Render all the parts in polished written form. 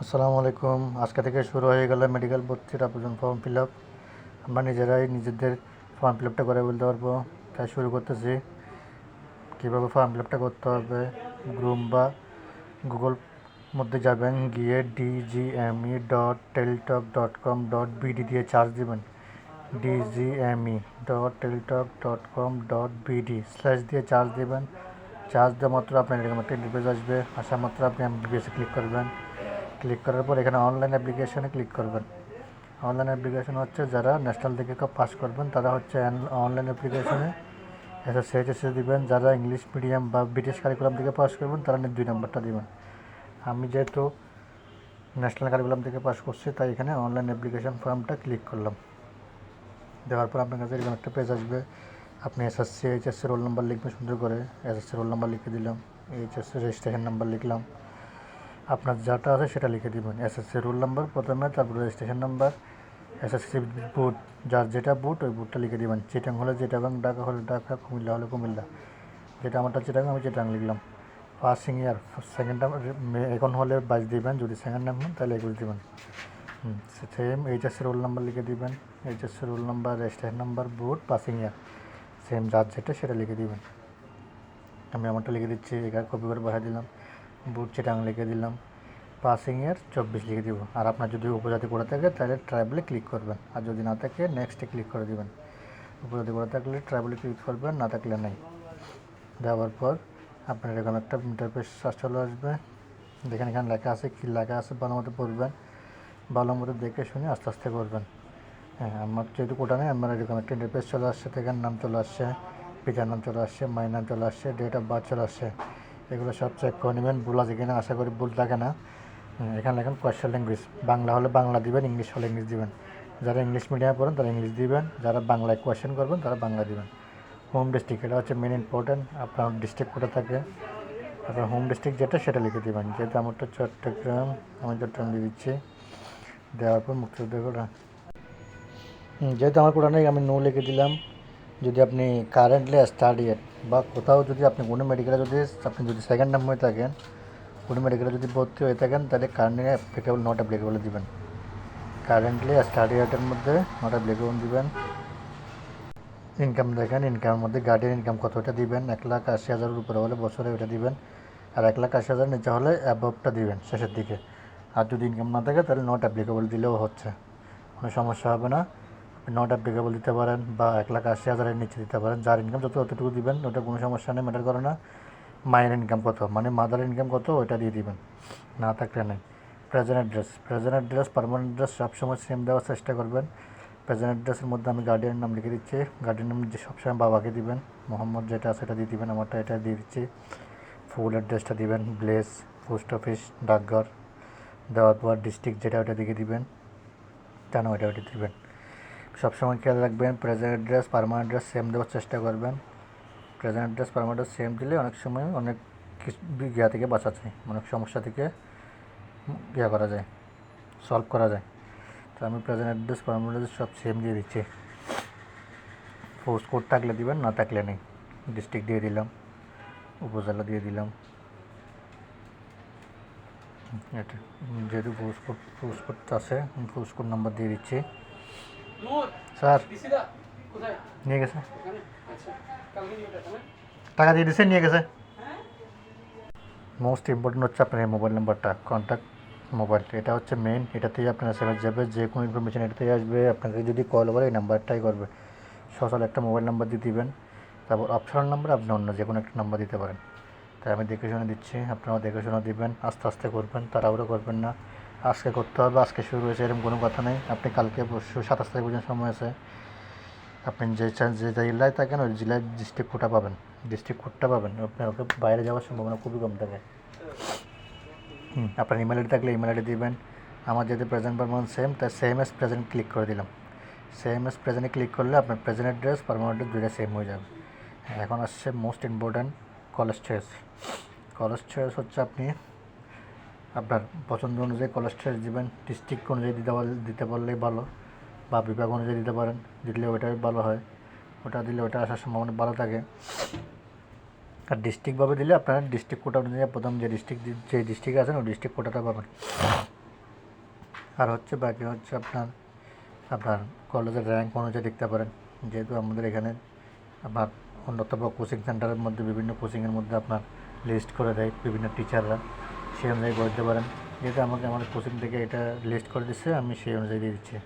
আসসালামু আলাইকুম। আজকে থেকে শুরু হয়ে গেল মেডিকেল ভর্তির আবেদন ফর্ম ফিল আপ। আমরা নিজেরাই নিজেদের ফর্ম ফিল আপটা করে বলতে পারবো। তাই শুরু করতেছি। কীভাবে ফর্ম ফিল আপটা করতে হবে, গ্রুম বা গুগল মধ্যে যাবেন, গিয়ে dgme.teletalk.com.bd দিয়ে চার্জ দিবেন। dgme.teletalk.com.bd / দিয়ে চার্জ দিবেন। চার্জ দেওয়া মাত্র আপনার এরকম একটা ইন্টারফেস আসবে। আসা মাত্র আপনি এমবিবিএসে ক্লিক করবেন। ক্লিক করার পর এখানে অনলাইন অ্যাপ্লিকেশনে ক্লিক করবেন। অনলাইন অ্যাপ্লিকেশন হচ্ছে যারা ন্যাশনাল থেকে পাস করবেন তারা হচ্ছে অনলাইন অ্যাপ্লিকেশনে এসএসসি দিবেন। যারা ইংলিশ মিডিয়াম বা ব্রিটিশ কারিকুলাম থেকে পাস করবেন তারা 2 নম্বরটা দিবেন। আমি যেহেতু ন্যাশনাল কারিকুলাম থেকে পাস করছি তাই এখানে অনলাইন অ্যাপ্লিকেশন ফর্মটা ক্লিক করলাম। দেওয়ার পর আপনার কাছে এরকম একটা পেজ আসবে। আপনি এসএসসি এইচএসসি রোল নাম্বার লিখবেন সুন্দর করে। এসএসসি রোল নাম্বার লিখে দিলাম, এইচএসসি রেজিস্ট্রেশন নাম্বার লিখলাম। আপনার যেটা আছে সেটা লিখে দিবেন। এসএসসি রোল নাম্বার প্রথমে, তারপর রেজিস্ট্রেশন নাম্বার, এসএসসি বুথ, যার যেটা বুথ ওই বুথটা লিখে দিবেন। চিটাং হলে চিটাগাং, ঢাকা হলে ঢাকা, কুমিল্লা হলে কুমিল্লা। যেটা আমারটা চিটাগাং, আমি চিটাং লিখলাম। পাসিং ইয়ার সেকেন্ড টাইম এখন হলে 22 দিবেন, যদি সেকেন্ড টাইম হন তাহলে 21 দিবেন। সেম এইচএসসি রোল নাম্বার লিখে দিবেন। HSC roll number, registration number, booth, passing ইয়ার সেম যার যেটা সেটা লিখে দিবেন। আমি আমারটা লিখে দিচ্ছি, এখানে কপি করে পাঠিয়ে দিলাম। বুথ চিটাং লিখে দিলাম, পাসিং ইয়ার 24 লিখে দিব। আর আপনার যদি উপজাতি করে থাকে তাহলে ট্রাইবেলে ক্লিক করবেন, আর যদি না থাকে নেক্সটে ক্লিক করে দেবেন। উপজাতি করে থাকলে ট্রাইবেলে ক্লিক করবেন, না থাকলে নাই। দেওয়ার পর আপনার এরকম একটা ইন্টারফেস চলে আসবে। দেখেন এখানে লেখা আছে, কী লেখা আছে ভালো মতো পড়বেন, ভালো মতো দেখে শুনে আস্তে আস্তে করবেন। হ্যাঁ, আমার যেহেতু কোটা নেই, আমার এরকম একটা ইন্টারফেস চলে আসছে। থেকে নাম চলে আসছে, পিতার নাম চলে আসছে, মায়ের নাম চলে আসছে, ডেট অফ বার্থ চলে আসছে। এগুলো সব চেক করে নেবেন। ভুল আছে কিনা, আশা করি ভুল থাকে না। এখানে লেখেন কোয়েশ্চেন ল্যাঙ্গুয়েজ, বাংলা হলে বাংলা দিবেন, ইংলিশ হলে ইংলিশ দিবেন। যারা ইংলিশ মিডিয়ামে পড়েন তারা ইংলিশ দিবেন, যারা বাংলায় কোয়েশ্চেন করবেন তারা বাংলা দিবেন। হোম ডিস্ট্রিক্ট, এটা হচ্ছে মেন ইম্পর্টেন্ট। আপনার ডিস্ট্রিক্ট কোটা থাকে, আপনার হোম ডিস্ট্রিক্ট যেটা সেটা লিখে দেবেন। যেহেতু আমারটা চট্টগ্রাম, আমি চট্টগ্রাম দিয়ে দিচ্ছি। দেওয়ার পর মুক্তিযুদ্ধ কোটা, যেহেতু আমার কোটা নেই আমি নো লিখে দিলাম। যদি আপনি কারেন্টলি স্টাডিয়েট বা কোথাও যদি আপনি কোনো মেডিকেলে যদি সেকেন্ড টাইম হয়ে থাকেন, কোনো মেডিকেলে যদি ভর্তি হয়ে থাকেন তাহলে কারেন্টলি অ্যাপ্লিকেবল, নট অ্যাপ্লিকেবল দিবেন। কারেন্টলি স্টাডিয়েটের মধ্যে নট অ্যাপ্লিকেবল দিবেন। ইনকাম দেখেন, ইনকামের মধ্যে গার্ডিয়ান ইনকাম কতটা দিবেন। 1,80,000 উপরে হলে বছরে ওটা দিবেন, আর 1,80,000 নিচে হলে অ্যাবভটা দিবেন শেষের দিকে। আর যদি ইনকাম না থাকে তাহলে নট অ্যাপ্লিকেবল দিলেও হচ্ছে, কোনো সমস্যা হবে না। নট অ্যাপ্লিকেবল দিতে পারেন বা 1,80,000 নিচে দিতে পারেন। যার ইনকাম যতটুকু দিবেন ওটা কোনো সমস্যা নেই, ম্যাটার করে না। মায়ের ইনকাম কত, মানে মাদার ইনকাম কত ওইটা দিয়ে দিবেন, না থাকলে নেই। প্রেজেন্ট অ্যাড্রেস, পারমানেন্ট অ্যাড্রেস সবসময় সেম দেওয়ার চেষ্টা করবেন। প্রেজেন্ট অ্যাড্রেসের মধ্যে আমি গার্ডিয়ানের নাম লিখে দিচ্ছি। গার্ডিয়ান নাম যে সবসময় বাবাকে দিবেন, মোহাম্মদ যেটা আছে সেটা দিয়ে দিবেন। আমারটা এটা দিয়ে দিচ্ছি। ফুল অ্যাড্রেসটা দিবেন, ব্লেস, পোস্ট অফিস, ডাকঘর। দেওয়ার পর ডিস্ট্রিক্ট যেটা ওটা দিকে দিবেন, কেন ওইটা দিবেন। সবসময় খেয়াল রাখবেন present address, permanent address same দেওয়ার চেষ্টা করবেন। Present address, permanent address same দিলে অনেক সময় অনেক কিছু ইয়া থেকে বাঁচা যায়, অনেক সমস্যা থেকে ইয়া করা যায়, সলভ করা যায়। তো আমি প্রেজেন্ট অ্যাড্রেস, পারমানেন্ট অ্যাড্রেস সব সেম দিয়ে দিচ্ছি। পোস্ট কোড থাকলে দিবেন, না থাকলে নেই। ডিস্ট্রিক্ট দিয়ে দিলাম, উপজেলা দিয়ে দিলাম। এটা যেহেতু পোস্ট কোড আছে, পোস্ট কোড নাম্বার দিয়ে দিচ্ছি। স্যার নিয়ে গেছে, টাকা দিয়ে দিচ্ছে, নিয়ে গেছে। মোস্ট ইম্পর্টেন্ট হচ্ছে আপনার এই মোবাইল নাম্বারটা, কন্ট্যাক্ট মোবাইল, এটা হচ্ছে মেন। এটাতেই আপনার এসএমএস যাবে, যে কোনো ইনফরমেশান এটাতেই আসবে। আপনাকে যদি কল করে এই নাম্বারটাই করবে। সচল একটা মোবাইল নাম্বার দিয়ে দিবেন, তারপর অপশনাল নাম্বার আপনি অন্য যে কোনো একটা নাম্বার দিতে পারেন। তাই আমি দেখে শুনে দিচ্ছি, আপনারাও দেখে শুনে দিবেন। আস্তে আস্তে করবেন, তাড়াহুড়ো করবেন না। আজকে করতে হবে, আজকে শুরু হয়েছে এরকম কোনো কথা নেই। আপনি কালকে পরশু 27 তারিখ পর্যন্ত সময় আছে। আপনি যে জেলায় থাকেন ওই জেলায় ডিস্ট্রিক্ট কোটা পাবেন, ডিস্ট্রিক্ট কোডটা পাবেন। আপনার ওকে বাইরে যাওয়ার সম্ভাবনা খুবই কম থাকে। আপনার ইমেল আইডি থাকলে ইমেল আইডি দিবেন। আমার যেহেতু প্রেজেন্ট পারমানেন্ট সেম, তাই সেম এস প্রেজেন্ট ক্লিক করে দিলাম। সেম এস প্রেজেন্টে ক্লিক করলে আপনার প্রেজেন্ট অ্যাড্রেস, পারমানেন্ট অ্যাড্রেস দুইটা সেম হয়ে যাবে। এখন আসছে most important, college choice. College choice হচ্ছে আপনি আপনার পছন্দ অনুযায়ী কলেজ চয়েস দিবেন। ডিস্ট্রিক্ট অনুযায়ী দিতে পারলেই ভালো, বা বিভাগ অনুযায়ী দিতে পারেন, দিলে ওইটাই ভালো হয়। ওটা দিলে ওটা আসার সম্ভাবনা ভালো থাকে। আর ডিস্ট্রিক্টভাবে দিলে আপনার ডিস্ট্রিক্ট কোটা অনুযায়ী প্রথম যে ডিস্ট্রিক্ট আছেন ওই ডিস্ট্রিক্ট কোটাটা পাবেন। আর হচ্ছে বাকি হচ্ছে আপনার আপনার কলেজের র্যাঙ্ক অনুযায়ী দেখতে পারেন। যেহেতু আমাদের এখানে আপনার অন্যতম কোচিং সেন্টারের মধ্যে বিভিন্ন কোচিংয়ের মধ্যে আপনার লিস্ট করে দেয় বিভিন্ন টিচাররা, সেই অনুযায়ী করতে পারেন। যেহেতু আমাকে আমাদের কোচিং থেকে এটা লিস্ট করে দিচ্ছে, আমি সেই অনুযায়ী দিয়ে দিচ্ছি।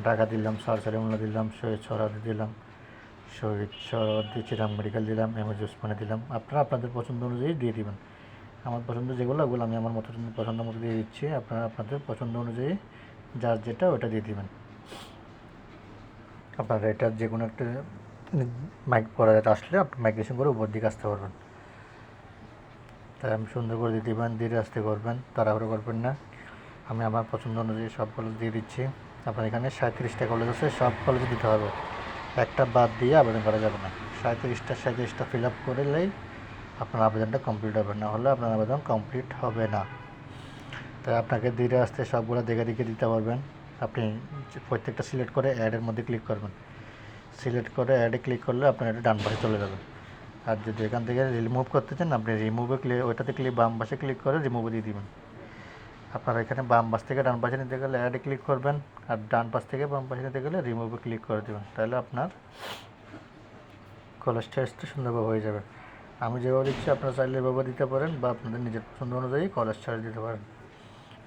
ঢাকা দিলাম, সরসারিমুল্লা দিলাম, শহীদ সোহরাওয়ার্দী দিলাম, শহীদ সোহরাওয়ার্দী চিরাং মেডিকেল দিলাম, এমএজি ওসমানী দিলাম। আপনারা আপনাদের পছন্দ অনুযায়ী দিয়ে দিবেন। আমার পছন্দ যেগুলো ওগুলো আমি আমার পছন্দ মতো দিয়ে দিচ্ছি। আপনারা আপনাদের পছন্দ অনুযায়ী যার যেটা ওটা দিয়ে দিবেন। আপনার এটা যে কোনো একটা মাইক পড়া আসলে আপনি মাইগ্রেশন করে উপর দিকে আসতে পারবেন। তাই আমি সুন্দর করে দিয়ে দিবেন, ধীরে আসতে করবেন, তাড়াহুড়ো করবেন না। আমি আমার পছন্দ অনুযায়ী সব কলেজ দিয়ে দিচ্ছি। আপনার এখানে 37টা কলেজ আছে, সব কলেজে দিতে হবে, একটা বাদ দিয়ে আবেদন করা যাবে না। 37টা ফিল আপ করলেই আপনার আবেদনটা কমপ্লিট হবে, না হলে আপনার আবেদন কমপ্লিট হবে না। তাই আপনাকে ধীরে আসতে সবগুলো দেখে দেখে দিতে পারবেন। আপনি প্রত্যেকটা সিলেক্ট করে অ্যাডের মধ্যে ক্লিক করবেন। সিলেক্ট করে অ্যাডে ক্লিক করলে আপনার এটা ডান পাশে চলে যাবে। আর যদি এখান থেকে রিমুভ করতে চান, আপনি রিমুভে ওইটাতে বাম পাশে ক্লিক করে রিমুভে দিয়ে দিবেন। আপনারা এখানে বাম পাশ থেকে ডান পাশে নিতে গেলে অ্যাডে ক্লিক করবেন, আর ডান পাশ থেকে বাম পাশে নিতে গেলে রিমুভে ক্লিক করে দেবেন। তাহলে আপনার কলেজ চয়েসটা সুন্দরভাবে হয়ে যাবে। আমি যেভাবে দিচ্ছি আপনারা চাইলে এভাবে দিতে পারেন, বা আপনাদের নিজের পছন্দ অনুযায়ী কলেজ চয়েস দিতে পারেন।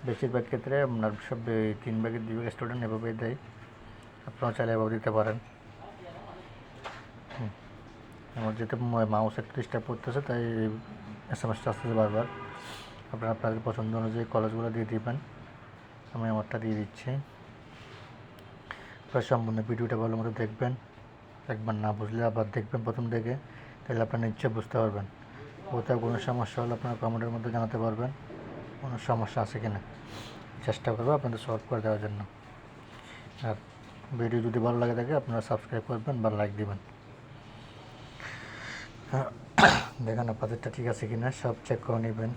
বেশিরভাগ ক্ষেত্রে আপনার সব 3 ভাগের 2 ভাগ স্টুডেন্ট এভাবেই দেয়, আপনারা চাইলে এভাবে দিতে পারেন। আমার যেহেতু মাউস একটু ডিস্টার্ব করতেছে, তাই এসএমএসটা আসতেছে বারবার। আপনারা আপনাদের পছন্দ অনুযায়ী কলেজগুলো দিয়ে দিবেন। আমি আমারটা দিয়ে দিচ্ছি। প্রায় সম্পূর্ণ ভিডিওটা ভালো মতো দেখবেন। একবার না বুঝলে আবার দেখবেন প্রথম থেকে, তাহলে আপনারা নিশ্চয়ই বুঝতে পারবেন। কোথাও কোনো সমস্যা হলে আপনারা কমেন্টের মধ্যে জানাতে পারবেন, কোনো সমস্যা আছে কি না। চেষ্টা করবো আপনাদের সলভ করে দেওয়ার জন্য। আর ভিডিও যদি ভালো লাগে থাকে আপনারা সাবস্ক্রাইব করবেন বা লাইক দিবেন। দেখেন আপনাদেরটা ঠিক আছে কি না, সব চেক করে নেবেন।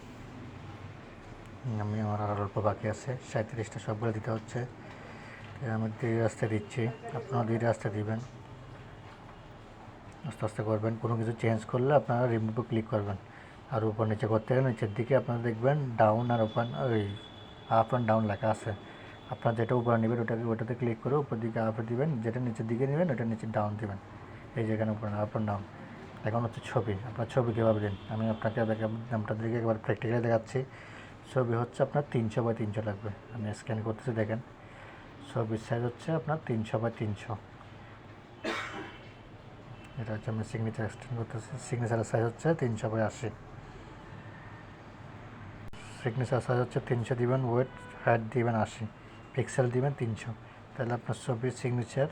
আমি আমার আর অল্প বাকি আছে, 37টা সবগুলো দিতে হচ্ছে। আমি ধীরে আস্তে দিচ্ছি, আপনারা ধীরে আস্তে দিবেন, আস্তে আস্তে করবেন। কোনো কিছু চেঞ্জ করলে আপনারা রিমুভে ক্লিক করবেন। আর উপর নিচে করতে গেলে নিচের দিকে আপনারা দেখবেন ডাউন আর ওপেন, ওই আপ অ্যান্ড ডাউন লেখা আছে। আপনারা যেটা উপরে নেবেন ওটাতে ক্লিক করে উপর দিকে আপে দিবেন, যেটা নিচের দিকে নেবেন ওটা নিচে ডাউন দিবেন। এই যেখানে উপরে আপ অ্যান্ড ডাউন। এখন হচ্ছে ছবি, আপনার ছবি কীভাবে দিন আমি আপনাদেরকে একবার প্র্যাকটিক্যালি দেখাচ্ছি। ছবি হচ্ছে আপনার 300x300 লাগবে। আমি স্ক্যান করতেছি, দেখেন ছবির সাইজ হচ্ছে আপনার 300x300। এটা হচ্ছে আমি সিগনেচার এক্সটেন্ড করতেছি। সিগনেচারের সাইজ হচ্ছে 300x80। সিগনেচার সাইজ হচ্ছে 300 দিবেন, ওয়েট হাইট দিবেন 80, পিক্সেল দিবেন 300। তাহলে আপনার ছবির সিগনেচার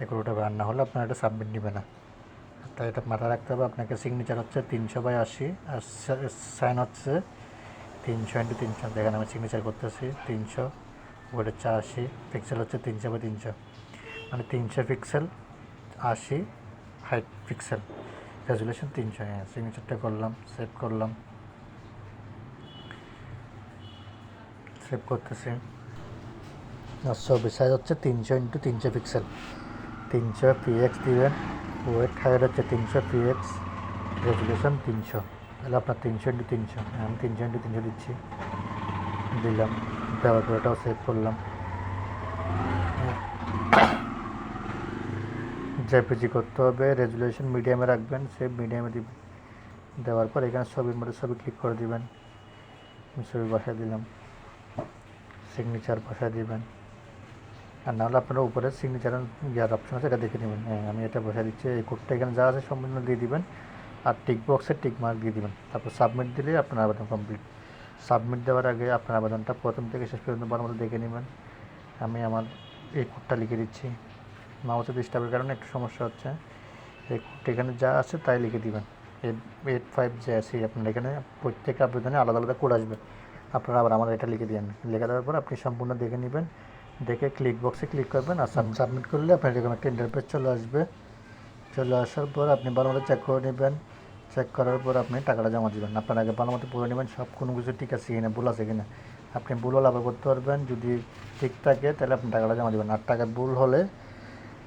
এগুলোটা আর না হলে আপনার এটা সাবমিট নেবে না। তাই এটা মাথায় রাখতে হবে আপনাকে। সিগনেচার হচ্ছে 300x80 আর সাইন হচ্ছে 300x300। দেখেন আমি সিগনেচার করতেছি 300, ওয়েট হচ্ছে 80, পিক্সেল হচ্ছে 300x300, মানে 300 পিক্সেল, 80 হাইট পিক্সেল, রেজুলেশন 300। হ্যাঁ, সিগনেচারটা করলাম, সেভ করলাম, সেভ করতেছি। আর ছবি সাইজ হচ্ছে 300x300 পিক্সেল, 300 px দিবেন, ওয়েট হাইট হচ্ছে 300 px, রেজুলেশন 300। তাহলে আপনার 300x300। আমি 300x300 দিচ্ছি, দিলাম, দেওয়ার পর এটাও সেভ করলাম। জেপিজি করতে হবে, রেজুলেশন মিডিয়ামে রাখবেন, সেভ মিডিয়ামে দিবেন। দেওয়ার পর এখানে ছবির মধ্যে ছবি ক্লিক করে দিবেন। আমি ছবি বসায় দিলাম, সিগনেচার বসায় দিবেন। আর নাহলে আপনারা উপরে সিগনেচার ইয়ার অপশন আছে, এটা দেখে নেবেন। হ্যাঁ, আমি এটা বসায় দিচ্ছি। এই কোডটা এখানে যা আছে সম্পূর্ণ দিয়ে দিবেন, আর টিক বক্সে টিক মার্ক দিয়ে দিবেন। তারপর সাবমিট দিলে আপনার আবেদন কমপ্লিট। সাবমিট দেওয়ার আগে আপনার আবেদনটা প্রথম থেকে শেষ পর্যন্ত ভালো মতো দেখে নেবেন। আমি আমার এই কোডটা লিখে দিচ্ছি, মাউসের ডিস্টার্বের কারণে একটু সমস্যা হচ্ছে। এই কোডটা এখানে যা আছে তাই লিখে দিবেন। 85JC। আপনার এখানে প্রত্যেক আবেদনে আলাদা আলাদা কোড আসবে, আপনারা আবার আমার এটা লিখে দিবেন। লিখে দেওয়ার পর আপনি সম্পূর্ণ দেখে নেবেন, দেখে ক্লিক বক্সে ক্লিক করবেন, আর সাবমিট করলে আপনার এরকম একটা ইন্টারফেস চলে আসবে। চলে আসার পর আপনি ভালো মতো চেক করে নেবেন। চেক করার পর আপনি টাকাটা জমা দেবেন। আপনার আগে ভালো মতো পড়ে নেবেন সব কোনো কিছু ঠিক আছে কিনা, ভুল আছে কিনা। আপনি ভুল হলে আবার করতে পারবেন, যদি ঠিক থাকে তাহলে আপনি টাকাটা জমা দেবেন। আর টাকা ভুল হলে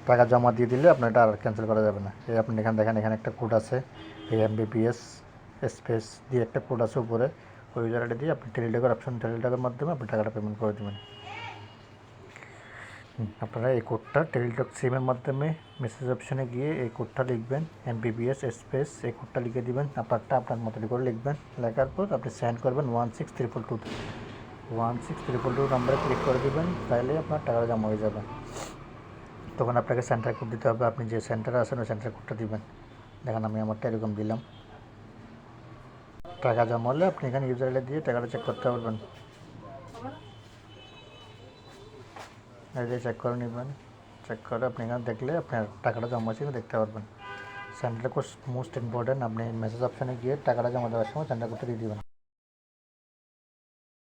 টাকা জমা দিয়ে দিলে আপনার এটা আর ক্যান্সেল করা যাবে না। এই আপনি এখানে দেখেন, এখানে একটা কোড আছে, এই MBBS স্পেস দিয়ে একটা কোড আছে উপরে, ওই জায়গাটা দিয়ে আপনি টেলিটকের অপশন, টেলিটকের মাধ্যমে আপনি টাকাটা পেমেন্ট করে দেবেন। আপনারা এই কোডটা টেলিটক সিমের মাধ্যমে মেসেজ অপশনে গিয়ে এই কোডটা লিখবেন, MBBS স্পেস এই কোডটা লিখে দিবেন। আপনারটা আপনার মতো করে লিখবেন, লেখার পর আপনি সেন্ড করবেন 16322 16322 নাম্বারে ক্লিক করে দিবেন, তাহলে আপনার টাকাটা জমা হয়ে যাবে। তখন আপনাকে সেন্টার কোড দিতে হবে, আপনি যে সেন্টারে আছেন ওই সেন্টার কোডটা দিবেন। দেখেন আমি আমারটা এরকম দিলাম। টাকা জমা হলে আপনি এখানে ইউজার আইডি দিয়ে টাকাটা চেক করতে পারবেন। এই যে চেক করে নেবেন, চেক করে আপনি এখানে দেখলে আপনার টাকাটা জমা হয়েছে দেখতে পারবেন। সেন্টার কোড মোস্ট ইম্পর্টেন্ট, আপনি মেসেজ অপশানে গিয়ে টাকাটা জমা দেওয়ার সময় সেন্টার কোডটা দিয়ে দেবেন।